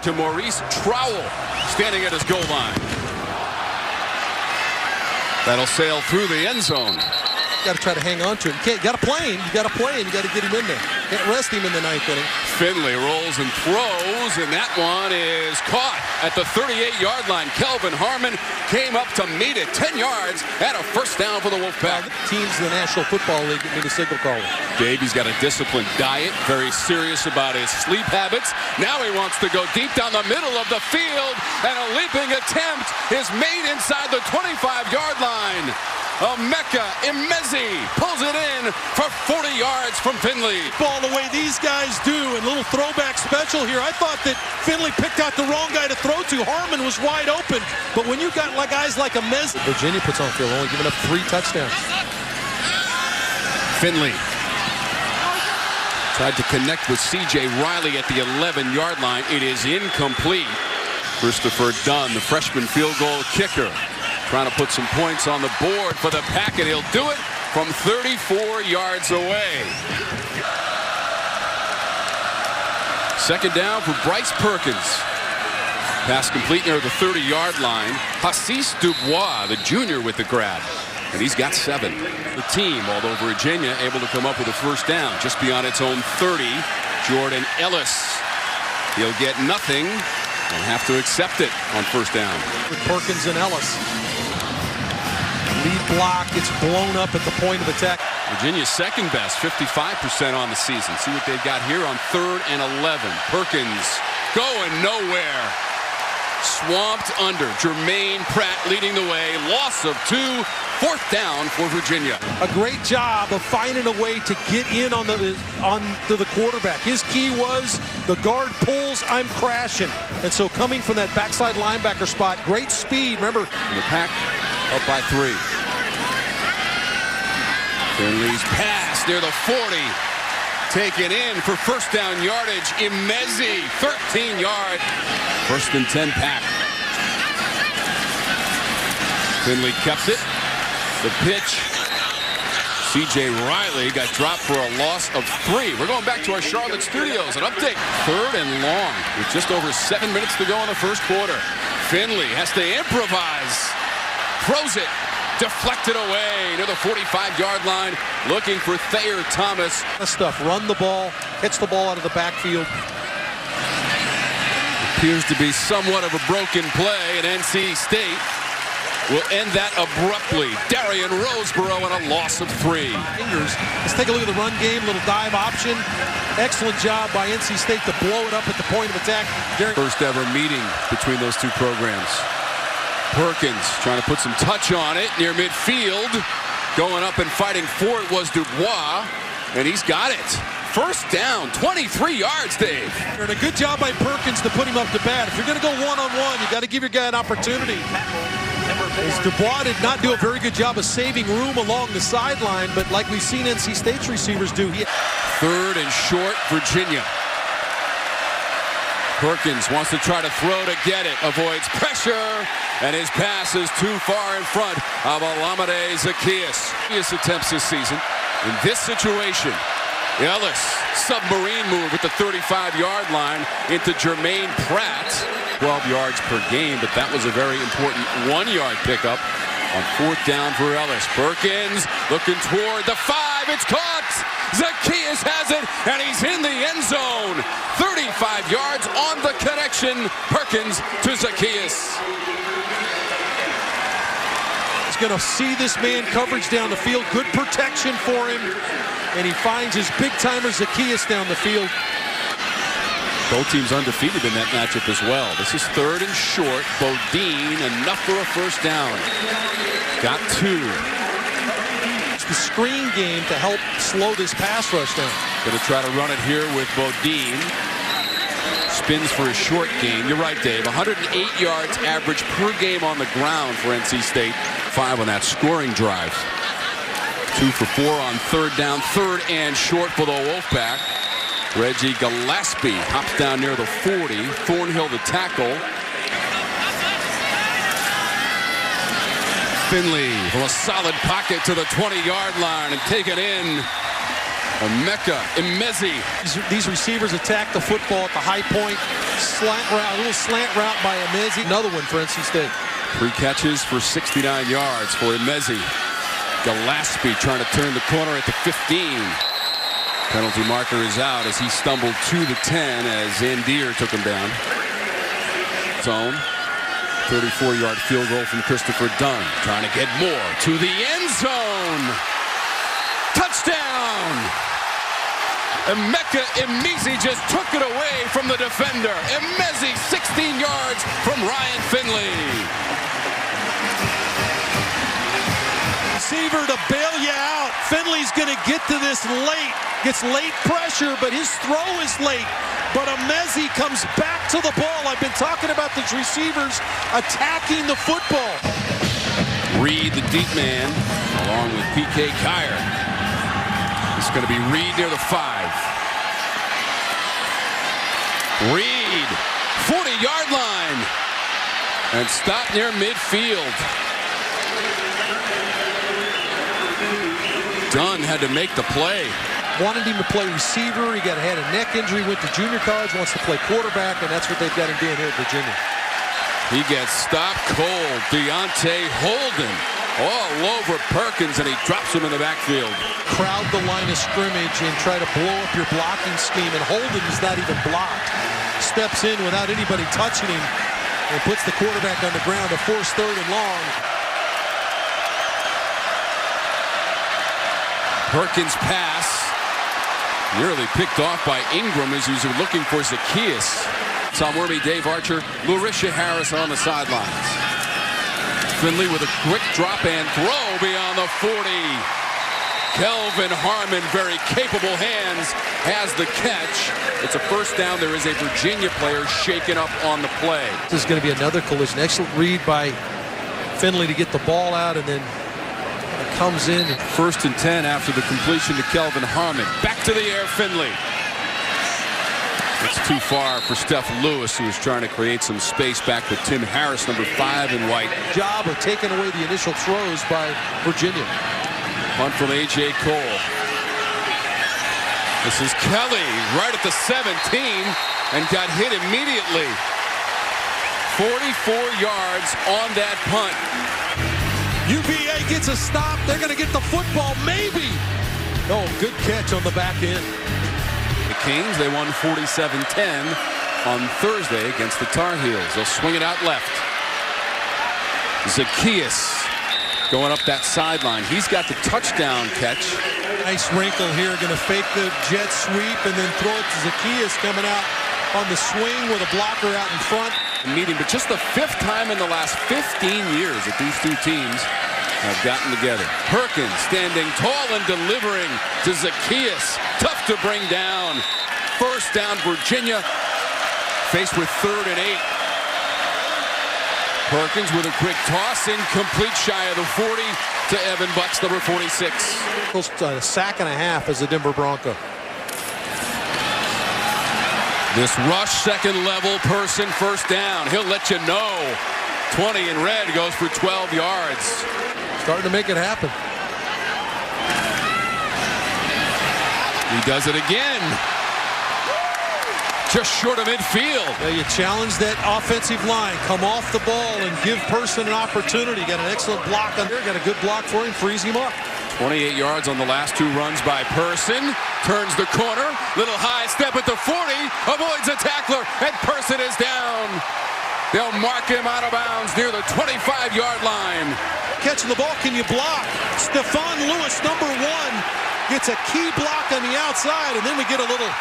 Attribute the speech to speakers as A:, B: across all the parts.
A: To Maurice Trowell, standing at his goal line. That'll sail through the end zone.
B: Got to try to hang on to him. You got to play him. You got to play him. You got to get him in there. Can't rest him in the ninth inning.
A: Finley rolls and throws, and that one is caught at the 38-yard line. Kelvin Harmon came up to meet it, 10 yards, and a first down for the Wolfpack.
B: Teams in the National Football League that need a signal caller.
A: Dave, he's got a disciplined diet, very serious about his sleep habits. Now he wants to go deep down the middle of the field, and a leaping attempt is made inside the 25-yard line. Emeka Emezi pulls it in for 40 yards from Finley.
B: Ball the way these guys do, and a little throwback special here. I thought that Finley picked out the wrong guy to throw to. Harmon was wide open, but when you got guys like Emezi, Virginia puts on field, only giving up 3 touchdowns.
A: Finley tried to connect with C.J. Riley at the 11-yard line. It is incomplete. Christopher Dunn, the freshman field goal kicker, trying to put some points on the board for the Pack, and he'll do it from 34 yards away. Second down for Bryce Perkins. Pass complete near the 30-yard line. Hassis Dubois, the junior, with the grab. And he's got 7. The team, although Virginia, able to come up with a first down just beyond its own 30. Jordan Ellis. He'll get nothing and have to accept it on first down.
B: With Perkins and Ellis. Lead block gets blown up at the point of attack.
A: Virginia's second best, 55% on the season. See what they've got here on 3rd and 11. Perkins going nowhere. Swamped under. Jermaine Pratt leading the way. Loss of 2. 4th down for Virginia.
B: A great job of finding a way to get in onto the quarterback. His key was the guard pulls, I'm crashing. And so coming from that backside linebacker spot, great speed. Remember,
A: the Pack up by 3. Finley's pass near the 40. Taken in for first down yardage. Emezi, 13-yard. 1st and 10 Pack. Finley kept it. The pitch. C.J. Riley got dropped for a loss of 3. We're going back to our Charlotte studios. An update. 3rd and long with just over 7 minutes to go in the first quarter. Finley has to improvise. Throws it. Deflected away near the 45-yard line. Looking for Thayer Thomas.
B: Stuff. Run the ball. Hits the ball out of the backfield.
A: Appears to be somewhat of a broken play, and NC State will end that abruptly. Darian Roseborough and a loss of 3.
B: Let's take a look at the run game. Little dive option. Excellent job by NC State to blow it up at the point of attack.
A: First ever meeting between those two programs. Perkins trying to put some touch on it near midfield. Going up and fighting for it was Dubois, and he's got it. First down, 23 yards, Dave.
B: And a good job by Perkins to put him up to bat. If you're going to go one-on-one, you got to give your guy an opportunity. As Dubois did not do a very good job of saving room along the sideline, but like we've seen NC State's receivers do.
A: 3rd and short, Virginia. Perkins wants to try to throw to get it. Avoids pressure, and his pass is too far in front of Olamide Zaccheaus. His attempts this season. In this situation, Ellis, submarine move at the 35-yard line into Jermaine Pratt. 12 yards per game, but that was a very important 1-yard pickup on 4th down for Ellis. Perkins looking toward the 5. It's caught. Zaccheaus has it, and he's in the end zone. 35 yards on the connection. Perkins to Zaccheaus.
B: He's going to see this man coverage down the field. Good protection for him. And he finds his big-timer Zaccheaus down the field.
A: Both teams undefeated in that matchup as well. This is 3rd and short. Bodine, enough for a first down. Got 2.
B: It's the screen game to help slow this pass rush down.
A: Going to try to run it here with Bodine. Spins for a short gain. You're right, Dave. 108 yards average per game on the ground for NC State. 5 on that scoring drive. 2 for 4 on 3rd down. 3rd and short for the Wolfpack. Reggie Gillespie hops down near the 40. Thornhill the tackle. Finley from a solid pocket to the 20-yard line and take it in Emezi.
B: These receivers attack the football at the high point. Slant route, a little slant route by Emezi. Another one for NC State.
A: 3 catches for 69 yards for Emezi. Gillespie trying to turn the corner at the 15. Penalty marker is out as he stumbled to the 10 as Zandier took him down. Zone. 34-yard field goal from Christopher Dunn. Trying to get more to the end zone. Touchdown! Emezi just took it away from the defender. Emezi 16 yards from Ryan Finley.
B: Receiver to bail you out. Finley's going to get to this late. Gets late pressure, but his throw is late. But Emezi comes back to the ball. I've been talking about these receivers attacking the football.
A: Reed, the deep man, along with P.K. Kyer. It's going to be Reed near the 5. Reed, 40-yard line. And stop near midfield. Dunn had to make the play.
B: Wanted him to play receiver. He had a neck injury, went to junior college, wants to play quarterback, and that's what they've got him doing here at Virginia.
A: He gets stopped cold. Deontay Holden all over Perkins, and he drops him in the backfield.
B: Crowd the line of scrimmage and try to blow up your blocking scheme, and Holden is not even blocked. Steps in without anybody touching him and puts the quarterback on the ground to force 3rd and long.
A: Perkins' pass nearly picked off by Ingram as he was looking for Zacchaeus. Tom Wormy, Dave Archer, Larisha Harris on the sidelines. Finley with a quick drop and throw beyond the 40. Kelvin Harmon, very capable hands, has the catch. It's a first down. There is a Virginia player shaken up on the play.
B: This is going to be another collision. Excellent read by Finley to get the ball out, and then comes in.
A: 1st and 10 after the completion to Kelvin Harmon. Back to the air, Finley. It's too far for Steph Lewis, who is trying to create some space back with Tim Harris, number 5 in white.
B: Job of taking away the initial throws by Virginia.
A: Punt from A.J. Cole. This is Kelly right at the 17 and got hit immediately. 44 yards on that punt.
B: UVA gets a stop. They're going to get the football, maybe. No, good catch on the back end.
A: The Kings, they won 47-10 on Thursday against the Tar Heels. They'll swing it out left. Zacchaeus going up that sideline. He's got the touchdown catch.
B: Nice wrinkle here. Going to fake the jet sweep and then throw it to Zacchaeus coming out on the swing with a blocker out in front.
A: Meeting, but just the 5th time in the last 15 years that these two teams have gotten together. Perkins standing tall and delivering to Zacchaeus. Tough to bring down. First down, Virginia, faced with 3rd and 8. Perkins with a quick toss, incomplete, shy of the 40 to Evan Bucks, number 46.
B: A sack and a half as a Denver Bronco.
A: This rush, second level person, first down. He'll let you know. 20 in red, goes for 12 yards.
B: Starting to make it happen.
A: He does it again. Just short of midfield.
B: Yeah, you challenge that offensive line. Come off the ball and give Person an opportunity. Got an excellent block on there. Got a good block for him. Frees him up.
A: 28 yards on the last 2 runs by Person. Turns the corner. Little high step at the 40. Avoids a tackler. And Person is down. They'll mark him out of bounds near the 25-yard line.
B: Catching the ball. Can you block? Stephon Lewis, number 1, gets a key block on the outside. And then we get a little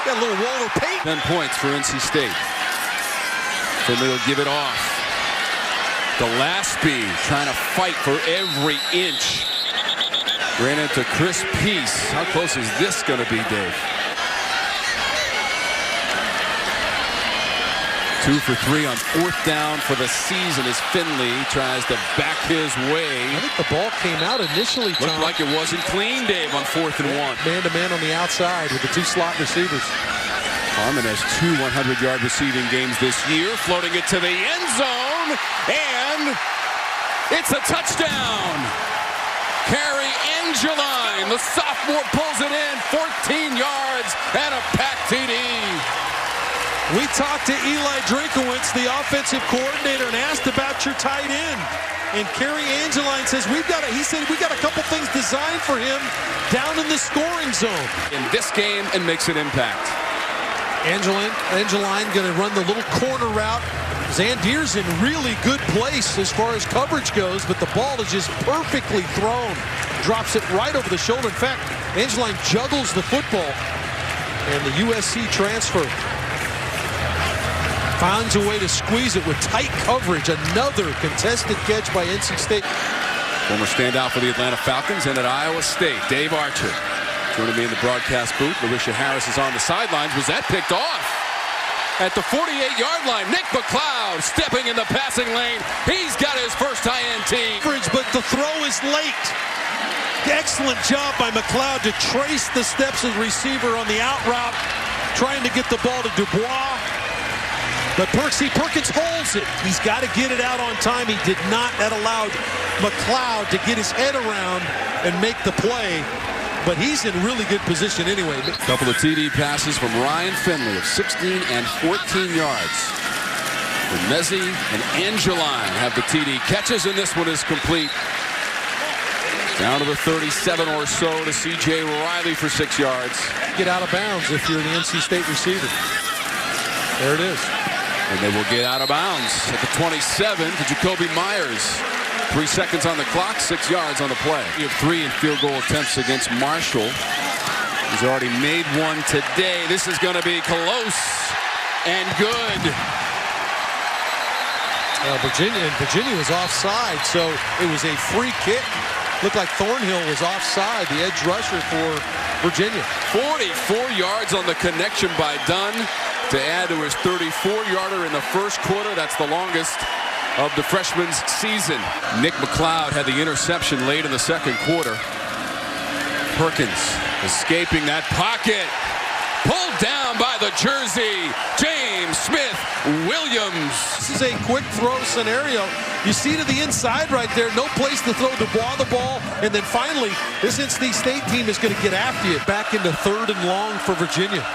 B: Walter Payton.
A: 10 points for NC State. Finley will give it off. Gillespie trying to fight for every inch. Ran into Chris Peace. How close is this going to be, Dave? 2 for 3 on 4th down for the season as Finley tries to back his way.
B: I think the ball came out initially, Tom.
A: Looked like it wasn't clean, Dave, on 4th and 1.
B: Man-to-man on the outside with the 2 slot receivers.
A: Harmon has 2 100-yard receiving games this year, floating it to the end zone, and it's a touchdown. Carry Angeline, the sophomore, pulls it in, 14 yards, and a packed TD.
B: We talked to Eli Drinkowitz, the offensive coordinator, and asked about your tight end. And Kerry Angeline says, he said, we got a couple things designed for him down in the scoring zone.
A: In this game, and makes an impact.
B: Angeline going to run the little corner route. Zandier's in really good place as far as coverage goes, but the ball is just perfectly thrown. Drops it right over the shoulder. In fact, Angeline juggles the football. And the USC transfer finds a way to squeeze it with tight coverage. Another contested catch by NC State.
A: Former standout for the Atlanta Falcons and at Iowa State, Dave Archer. Joining me in the broadcast booth, Larisha Harris is on the sidelines. Was that picked off? At the 48-yard line, Nick McLeod stepping in the passing lane. He's got his first INT.
B: But the throw is late. Excellent job by McLeod to trace the steps of the receiver on the out route, trying to get the ball to Dubois. But Perkins holds it. He's got to get it out on time. He did not. That allowed McLeod to get his head around and make the play. But he's in really good position anyway.
A: A couple of TD passes from Ryan Finley of 16 and 14 yards. And Mezzi and Angeline have the TD catches, and this one is complete. Down to the 37 or so to C.J. Riley for 6 yards.
B: Get out of bounds if you're the NC State receiver. There it is.
A: And they will get out of bounds at the 27 to Jacoby Myers. 3 seconds on the clock, 6 yards on the play. You have 3 in field goal attempts against Marshall. He's already made one today. This is going to be close and good.
B: Virginia was offside, so it was a free kick. Looked like Thornhill was offside, the edge rusher for Virginia.
A: 44 yards on the connection by Dunn to add to his 34-yarder in the first quarter. That's the longest of the freshman's season. Nick McLeod had the interception late in the second quarter. Perkins escaping that pocket. Pulled down by the jersey, James Smith-Williams.
B: This is a quick throw scenario. You see to the inside right there, no place to throw Dubois the ball. And then finally, this NC State team is going to get after you. Back into 3rd and long for Virginia.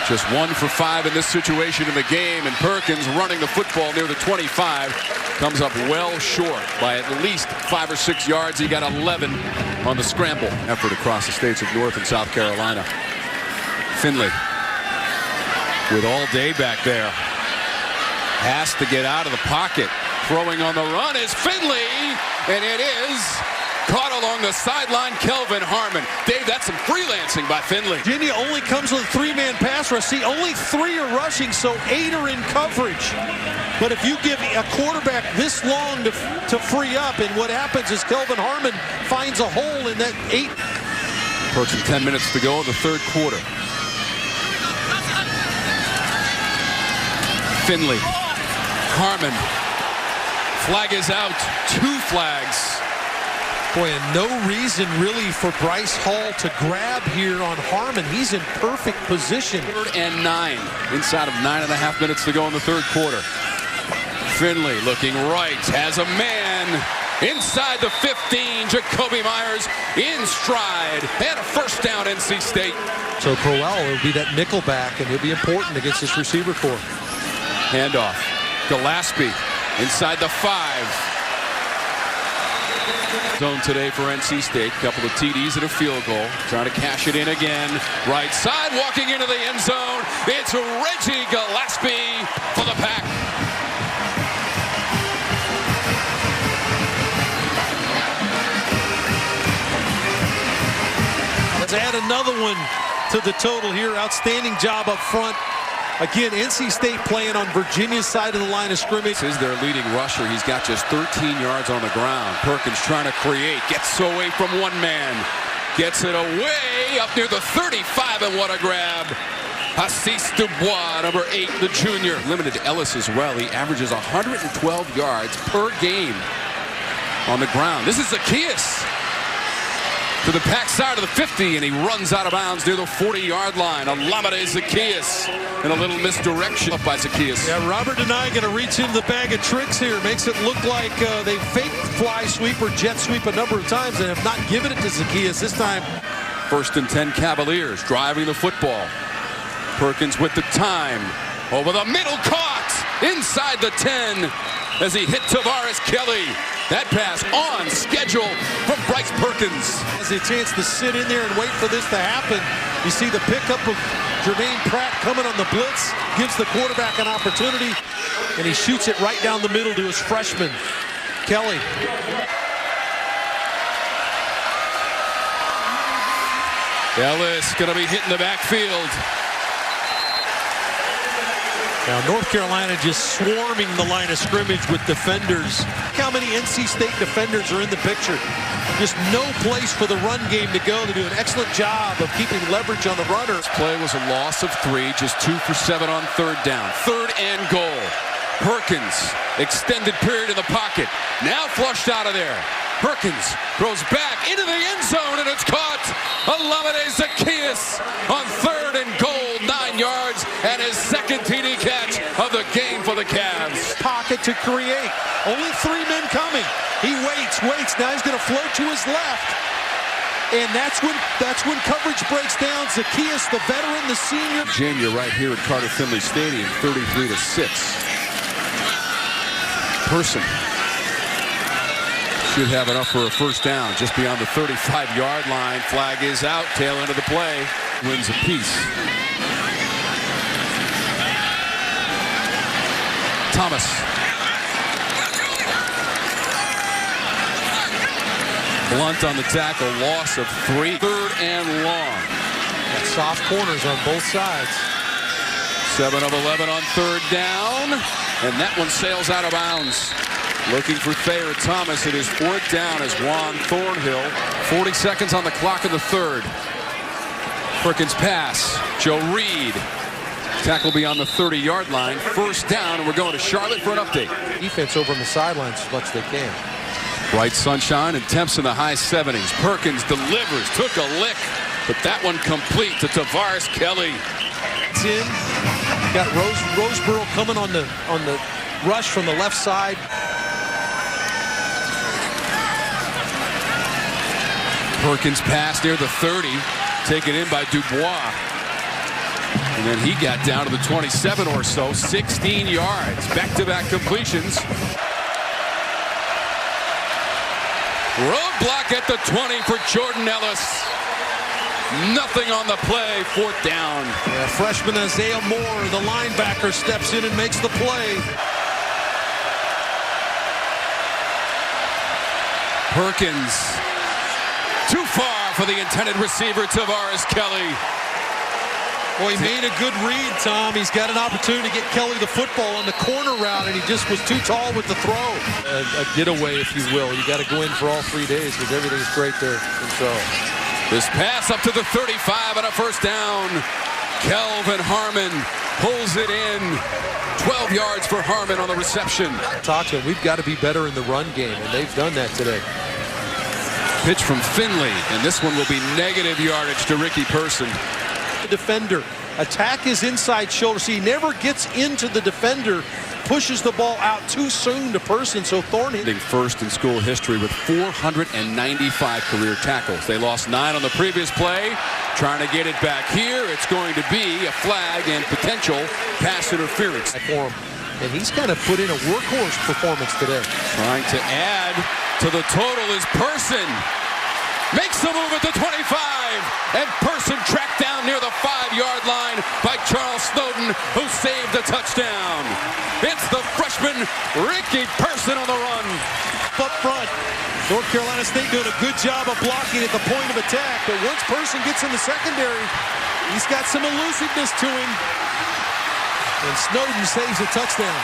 A: Just 1 for 5 in this situation in the game, and Perkins running the football near the 25 comes up well short by at least 5 or 6 yards. He got 11 on the scramble effort across the states of North and South Carolina. Finley with all day back there. Has to get out of the pocket. Throwing on the run is Finley, and it is caught along the sideline, Kelvin Harmon. Dave, that's some freelancing by Finley.
B: Virginia only comes with a 3-man pass rush. See, only 3 are rushing, so 8 are in coverage. But if you give a quarterback this long to free up, and what happens is Kelvin Harmon finds a hole in that 8.
A: Approaching 10 minutes to go in the third quarter. Finley, Harmon, flag is out, 2 flags.
B: Boy, and no reason really for Bryce Hall to grab here on Harmon. He's in perfect position.
A: 3rd and 9, inside of 9.5 minutes to go in the third quarter. Finley looking right, has a man inside the 15. Jacoby Myers in stride, and a first down, NC State.
B: So Crowell will be that nickel back, and he'll be important against this receiver corps.
A: Handoff, Gillespie inside the 5. Zone today for NC State. Couple of TDs and a field goal. Trying to cash it in again. Right side, walking into the end zone. It's Reggie Gillespie for the Pack.
B: Let's add another one to the total here. Outstanding job up front. Again, NC State playing on Virginia's side of the line of scrimmage.
A: This is their leading rusher. He's got just 13 yards on the ground. Perkins trying to create. Gets away from one man. Gets it away up near the 35, and what a grab. Assis Dubois, number 8, the junior. Limited to Ellis as well. He averages 112 yards per game on the ground. This is Zacchaeus. to the backside of the 50, and he runs out of bounds near the 40-yard line. Olamide Zaccheaus in a little misdirection by Zaccheaus.
B: Yeah, Robert Denai going to reach into the bag of tricks here. Makes it look like they faked fly sweep or jet sweep a number of times and have not given it to Zaccheaus this time.
A: 1st and 10 Cavaliers driving the football. Perkins with the time. Over the middle, caught inside the 10 as he hit Tavares Kelly. That pass on schedule from Bryce Perkins.
B: Has a chance to sit in there and wait for this to happen. You see the pickup of Jermaine Pratt coming on the blitz, gives the quarterback an opportunity, and he shoots it right down the middle to his freshman, Kelly.
A: Ellis going to be hitting the backfield.
B: Now, North Carolina just swarming the line of scrimmage with defenders. Look how many NC State defenders are in the picture. Just no place for the run game to go. They do an excellent job of keeping leverage on the runner.
A: This play was a loss of 3, just 2 for 7 on 3rd down. 3rd and goal. Perkins, extended period in the pocket. Now flushed out of there. Perkins throws back into the end zone, and it's caught. Olamide Zaccheaus on 3rd and goal, 9 yards, and his 2nd TD catch of the game for the Cavs.
B: Pocket to create. Only 3 men coming. He waits. Now he's going to float to his left. And that's when coverage breaks down. Zaccheaus, the veteran, the senior.
A: Virginia right here at Carter Finley Stadium, 33-6. Person should have enough for a 1st down just beyond the 35-yard line. Flag is out. Tail end of the play. Wins a piece. Thomas. Blunt on the tackle. Loss of 3. 3rd and long.
B: Got soft corners on both sides.
A: 7 of 11 on 3rd down. And that one sails out of bounds. Looking for Thayer Thomas. It is 4th down as Juan Thornhill. 40 seconds on the clock in the 3rd. Perkins pass. Joe Reed. Tackle beyond the 30-yard line. 1st down, and we're going to Charlotte for an update.
B: Defense over on the sidelines as much as they can.
A: Bright sunshine and temps in the high 70s. Perkins delivers. Took a lick, but that one complete to Tavares Kelly.
B: It's in. Got Roseboro coming on the rush from the left side.
A: Perkins pass near the 30, taken in by Dubois. And then he got down to the 27 or so, 16 yards. Back-to-back completions. Roadblock at the 20 for Jordan Ellis. Nothing on the play, 4th down.
B: Yeah, freshman Isaiah Moore, the linebacker, steps in and makes the play.
A: Perkins, too far for the intended receiver, Tavares Kelly.
B: Well, he made a good read, Tom. He's got an opportunity to get Kelly the football on the corner route, and he just was too tall with the throw. A getaway, if you will. You got to go in for all 3 days because everything's great there. And so
A: this pass up to the 35 and a 1st down. Kelvin Harmon pulls it in. 12 yards for Harmon on the reception.
B: Talk to him. We've got to be better in the run game, and they've done that today.
A: Pitch from Finley, and this one will be negative yardage to Ricky Person.
B: Defender. Attack his inside shoulder. See, he never gets into the defender. Pushes the ball out too soon to Person, so Thornhill.
A: 1st in school history with 495 career tackles. They lost 9 on the previous play. Trying to get it back here. It's going to be a flag and potential pass interference.
B: For him. And he's kind of put in a workhorse performance today.
A: Trying to add to the total is Person. Makes the move at the 25, and Person tracked down near the 5-yard line by Charles Snowden, who saved the touchdown. It's the freshman Ricky Person on the run.
B: Up front, North Carolina State doing a good job of blocking at the point of attack, but once Person gets in the secondary, he's got some elusiveness to him, and Snowden saves a touchdown.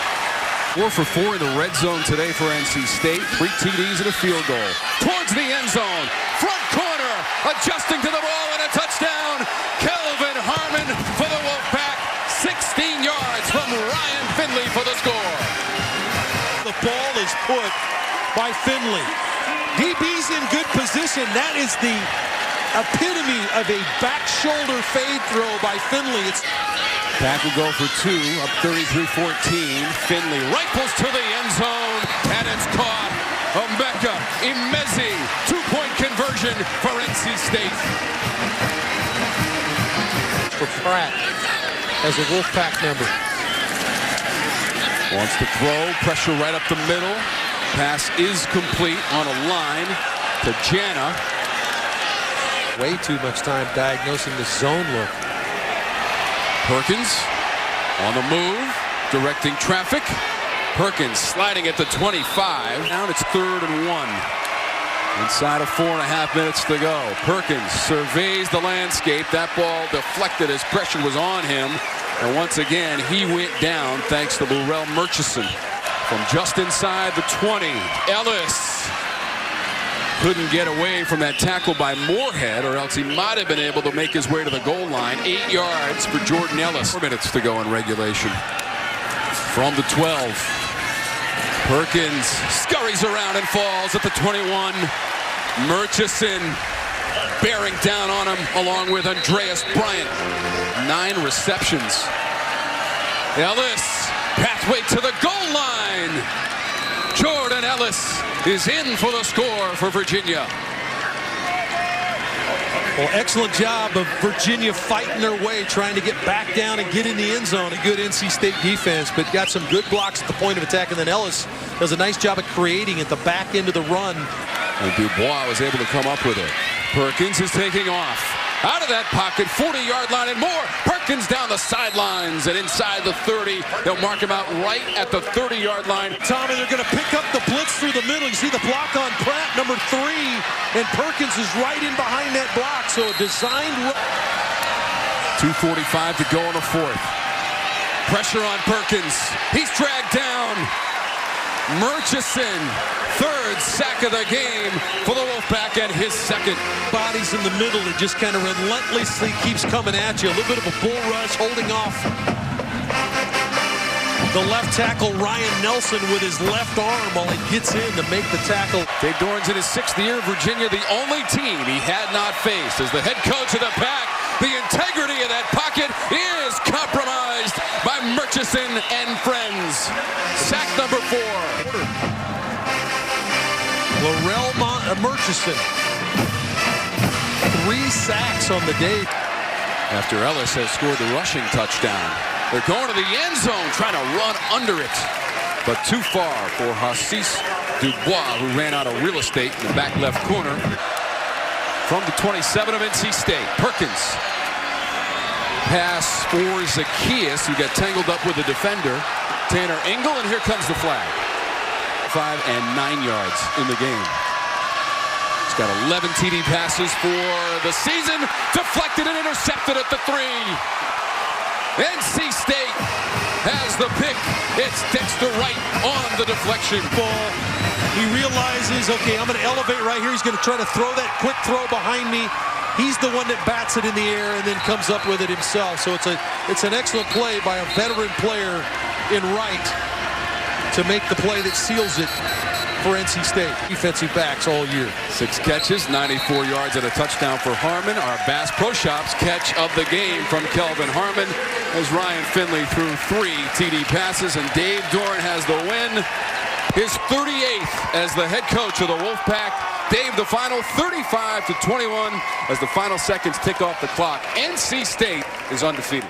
A: 4 for 4 in the red zone today for NC State. 3 TDs and a field goal. Towards the end zone. Front corner. Adjusting to the ball and a touchdown. Kelvin Harmon for the Wolfpack. 16 yards from Ryan Finley for the score.
B: The ball is put by Finley. DB's in good position. That is the epitome of a back shoulder fade throw by Finley.
A: Pack will go for two, up 33-14. Finley rifles to the end zone, and it's caught. Omeka Imezi, two-point conversion for NC State.
B: For Pratt as a Wolfpack member.
A: Wants to throw, pressure right up the middle. Pass is complete on a line to Jana.
B: Way too much time diagnosing the zone look.
A: Perkins on the move, directing traffic. Perkins sliding at the 25. Now it's 3rd and 1. Inside of 4.5 minutes to go. Perkins surveys the landscape. That ball deflected as pressure was on him. And once again, he went down thanks to Burrell Murchison. From just inside the 20, Ellis couldn't get away from that tackle by Moorhead, or else he might have been able to make his way to the goal line. 8 yards for Jordan Ellis. 4 minutes to go in regulation. From the 12, Perkins scurries around and falls at the 21. Murchison bearing down on him along with Andreas Bryant. 9 receptions. Ellis, pathway to the goal line. Jordan Ellis is in for the score for Virginia.
B: Well, excellent job of Virginia fighting their way, trying to get back down and get in the end zone. A good NC State defense, but got some good blocks at the point of attack. And then Ellis does a nice job of creating at the back end of the run.
A: And Dubois was able to come up with it. Perkins is taking off. Out of that pocket, 40-yard line and more. Perkins down the sidelines and inside the 30. They'll mark him out right at the 30-yard line.
B: Tommy, they're going to pick up the blitz through the middle. You see the block on Pratt, number 3, and Perkins is right in behind that block. So a designed.
A: 2:45 to go in the 4th. Pressure on Perkins. He's dragged down. Murchison, 3rd sack of the game for the Wolfpack, and his 2nd.
B: Bodies in the middle, it just kind of relentlessly keeps coming at you. A little bit of a bull rush, holding off the left tackle Ryan Nelson with his left arm while he gets in to make the tackle.
A: Dave Doran's in his 6th year. Virginia, the only team he had not faced as the head coach of the Pack. The integrity of that pocket is compromised by Murchison and friends. Sack number 4.
B: Laurel Murchison. 3 sacks on the day.
A: After Ellis has scored the rushing touchdown. They're going to the end zone, trying to run under it. But too far for Hassis Dubois, who ran out of real estate in the back left corner. From the 27 of NC State, Perkins. Pass for Zacchaeus, who got tangled up with the defender, Tanner Engel, and here comes the flag. 5 and 9 yards in the game. He's got 11 TD passes for the season, deflected and intercepted at the 3. NC State has the pick. It's Dexter Wright on the deflection.
B: Ball. He realizes, okay, I'm going to elevate right here. He's going to try to throw that quick throw behind me. He's the one that bats it in the air and then comes up with it himself. So it's an excellent play by a veteran player in Wright to make the play that seals it for NC State. Defensive backs all year.
A: 6 catches, 94 yards, and a touchdown for Harmon. Our Bass Pro Shops catch of the game from Kelvin Harmon as Ryan Finley threw 3 TD passes, and Dave Doran has the win. His 38th as the head coach of the Wolfpack. Dave, the final 35-21 as the final seconds tick off the clock. NC State is undefeated.